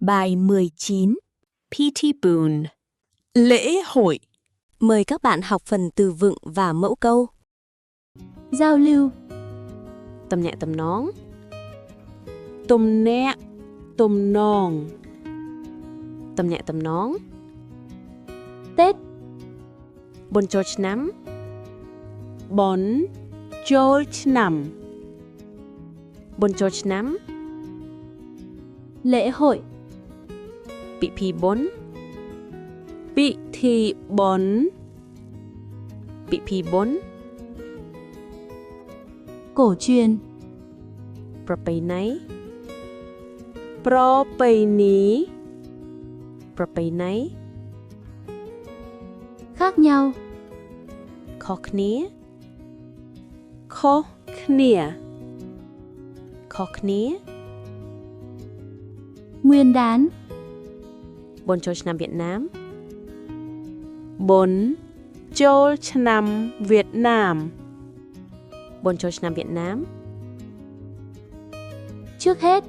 Bài 19. P.T. Boone. Lễ hội. Mời các bạn học phần từ vựng và mẫu câu. Giao lưu. Tầm nhẹ tầm nón. Tùm nẹ, tùm nòng. Tầm nhẹ tầm nón. Tết. Buôn chôlឆ្នាំ. Bón, chôlឆ្នាំ. Buôn chôlឆ្នាំ. Lễ hội. Bị phì bốn. Bị thị bón. Bị phì bốn. Cổ truyền. Propay náy. Pro bày ní. Propay náy. Khác nhau. Khó khné. Khó khnia. Khó khné. Nguyên đán. Buôn chôlឆ្នាំViệt Nam. Bốn, chôlឆ្នាំViệt Nam. Buôn chôlឆ្នាំViệt Nam. Trước hết.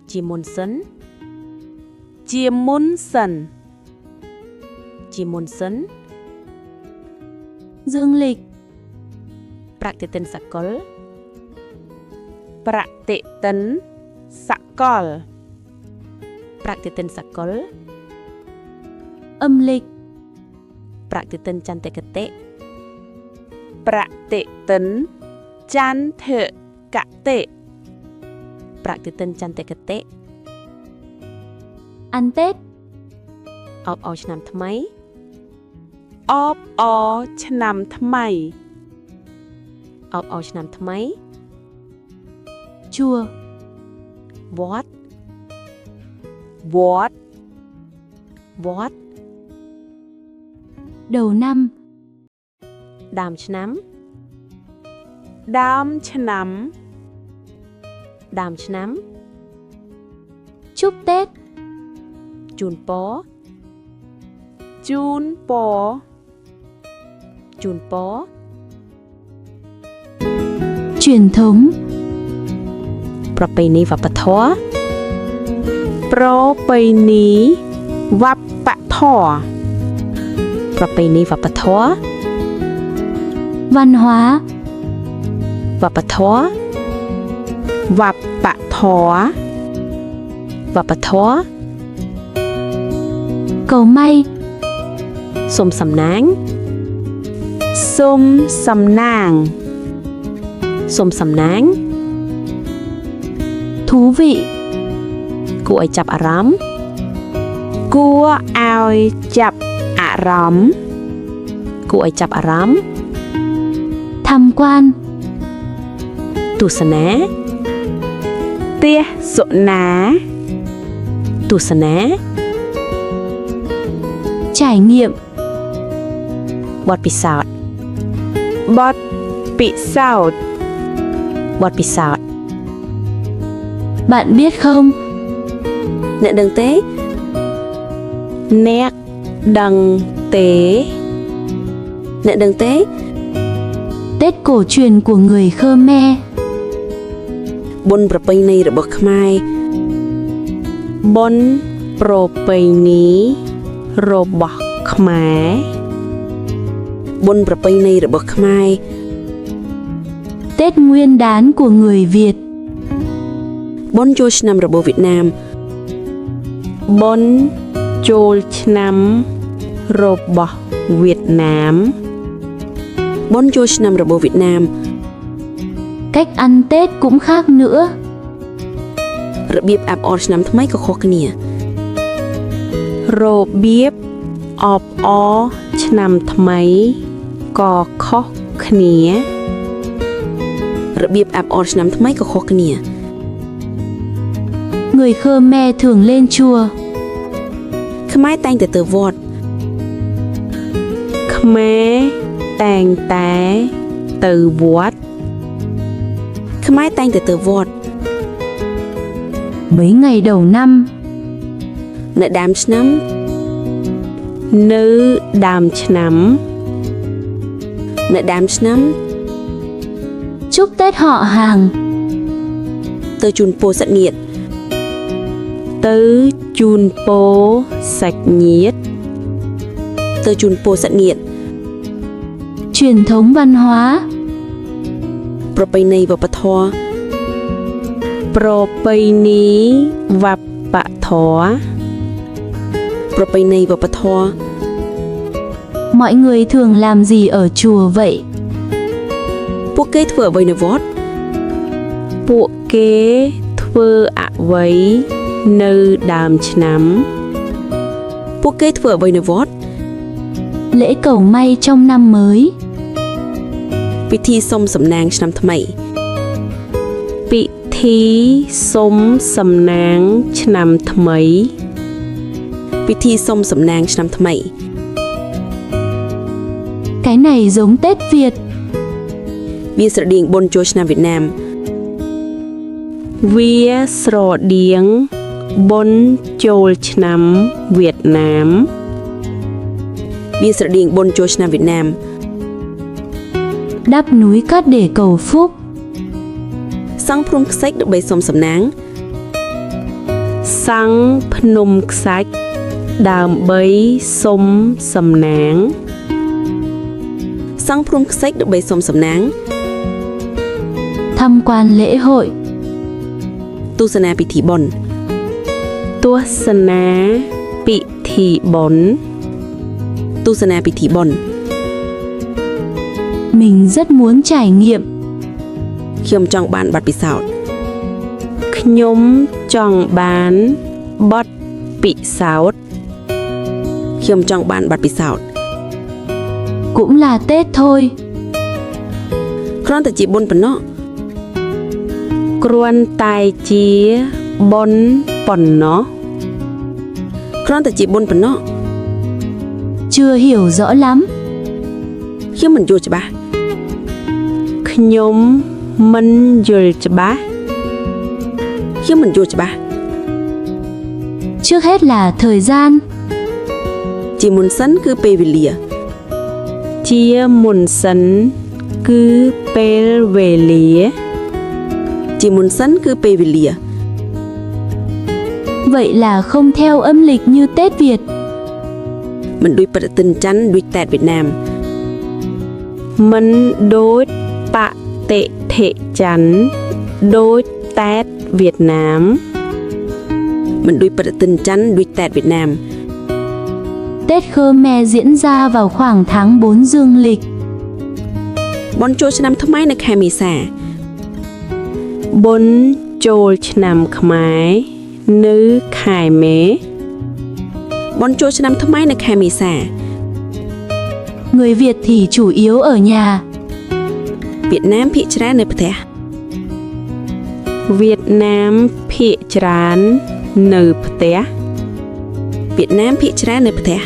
Chi môn sân. Chia môn sần. Chi môn sân. Dương lịch. Praktitin sakol. Pra tệ tấn. Sakol. Praktitin sakol. Âm lịch. Praktitin cantik ketik. Pra tệ tấn. Chan thệ cả tệ. Praktitin cantik ketik. Ăn Tết. Ọp ọឆ្នាំថ្មី Óp óឆ្នាំថ្មី Ọp ọឆ្នាំថ្មី Chùa. វត្ត វត្ត វត្ត Đầu năm. ដើមឆ្នាំ ដើមឆ្នាំ ដើមឆ្នាំ Chúc Tết. ជូនពរ ជូនពរ ជូនពរ Truyền thống. ប្រពៃណីវប្បធម៌ ប្រពៃណីវប្បធម៌ ប្រពៃណីវប្បធម៌ Văn hóa. វប្បធម៌ វប្បធម៌ វប្បធម៌ Cầu may. សូមសំណាង សុំសំណាង សូមសំណាង Thú vị. គួរឲ្យចាប់អារម្មណ៍ គួរឲ្យចាប់អារម្មណ៍ គួរឲ្យចាប់អារម្មណ៍ Tham quan. ទស្សនា ទេសនា ទស្សនា Trải nghiệm. បទពិសោធន៍ បទពិសោធន៍ បទពិសោធន៍ Bạn biết không? អ្នកដឹងទេ អ្នកដឹងទេ អ្នកដឹងទេ Tết cổ truyền của người Khmer. បុណ្យប្រពៃណីរបស់ខ្មែរ បុណ្យប្រពៃណីរបស់ខ្មែរ បុណ្យប្រពៃណីរបស់ខ្មែរ Tết nguyên đán của người Việt. បុណ្យចូលឆ្នាំរបស់វៀតណាម បុណ្យចូលឆ្នាំរបស់វៀតណាម បុណ្យចូលឆ្នាំរបស់វៀតណាម Cách ăn Tết cũng khác nữa. របៀបអាប់អរឆ្នាំថ្មីក៏ខុសគ្នា របៀបអបអរឆ្នាំថ្មីក៏ខុសគ្នា របៀបអាប់អរឆ្នាំថ្មីក៏ខុសគ្នា Người Khmer thường lên chùa. ខ្មែរតែងតែទៅវត្ត ខ្មែរតែងតែទៅវត្ត ខ្មែរតែងតែទៅវត្ត Mấy ngày đầu năm. នៅដើមឆ្នាំ នៅដើមឆ្នាំ នៅដើមឆ្នាំ Chúc Tết họ hàng. ទៅជូនពរសាច់ញាតិ ត Tứ chun po sạch nhiệt. Tơ chun po sạch nhiệt. Truyền thống văn hóa. ប្រពៃណីវប្បធម៌ ប្រពៃណីវប្បធម៌ ប្រពៃណីវប្បធម៌ Mọi người thường làm gì ở chùa vậy? ពួកគេធ្វើអ្វីនៅវត្ត ពួកគេធ្វើអ្វីនៅដើមឆ្នាំ ពួកគេធ្វើអ្វីនៅវត្ត Lễ cầu may trong năm mới. ពិធីសុំសំណាងឆ្នាំថ្មី ពិធីសុំសំណាងឆ្នាំថ្មី ពិធីសុំសំណាងឆ្នាំថ្មី Cái này giống Tết Việt. វាស្រដៀងបុណ្យចូលឆ្នាំវៀតណាម វាស្រដៀងបុណ្យចូលឆ្នាំវៀតណាម វាស្រដៀងបុណ្យចូលឆ្នាំវៀតណាម Đắp núi cát để cầu phúc. សង់ព្រំខ្សាច់ដើម្បីសុំសំណាង សាំងភ្នំខ្សាច់ដើម្បីសុំសំណាង សង់ព្រំខ្សាច់ដើម្បីសុំសំណាង Tham quan lễ hội. ទស្សនាពិធីបុណ្យ ទស្សនាពិធីបុណ្យ ទស្សនាពិធីបុណ្យ Mình rất muốn trải nghiệm. ខ្ញុំចង់បានបទពិសោធន៍ ខ្ញុំចង់បានបទពិសោធន៍ ខ្ញុំចង់បានបទពិសោធន៍ Cũng là Tết thôi. គ្រាន់តែជាបុណ្យប៉ុណ្ណោះ គ្រាន់តែជាបុណ្យប៉ុណ្ណោះ គ្រាន់តែជាបុណ្យប៉ុណ្ណោះ Chưa hiểu rõ lắm. ខ្ញុំមិនយល់ច្បាស់ ខ្ញុំមិនយល់ច្បាស់ ខ្ញុំមិនយល់ច្បាស់ Trước hết là thời gian. ជាមុនសិនគឺពេលវេលា ជាមុនសិនគឺពេលវេលា ជាមុនសិនគឺពេលវេលា Vậy là không theo âm lịch như Tết Việt. មិនដូចប្រតិទិនច័ន្ទដូចតែតវៀតណាម មិនដូចបតិថិច័ន្ទដូចតែតវៀតណាម មិនដូចប្រតិទិនច័ន្ទដូចតែតវៀតណាម Tết Khmer diễn ra vào khoảng tháng 4 dương lịch. បុណ្យចូលឆ្នាំថ្មីនៅខែមេសា បុណ្យចូលឆ្នាំខ្មែរនៅខែមេ បុណ្យចូលឆ្នាំថ្មីនៅខែមេសា Người Việt thì chủ yếu ở nhà. វៀតណាមភាគច្រើននៅផ្ទះ វៀតណាមភាគច្រើននៅផ្ទះ វៀតណាមភាគច្រើននៅផ្ទះ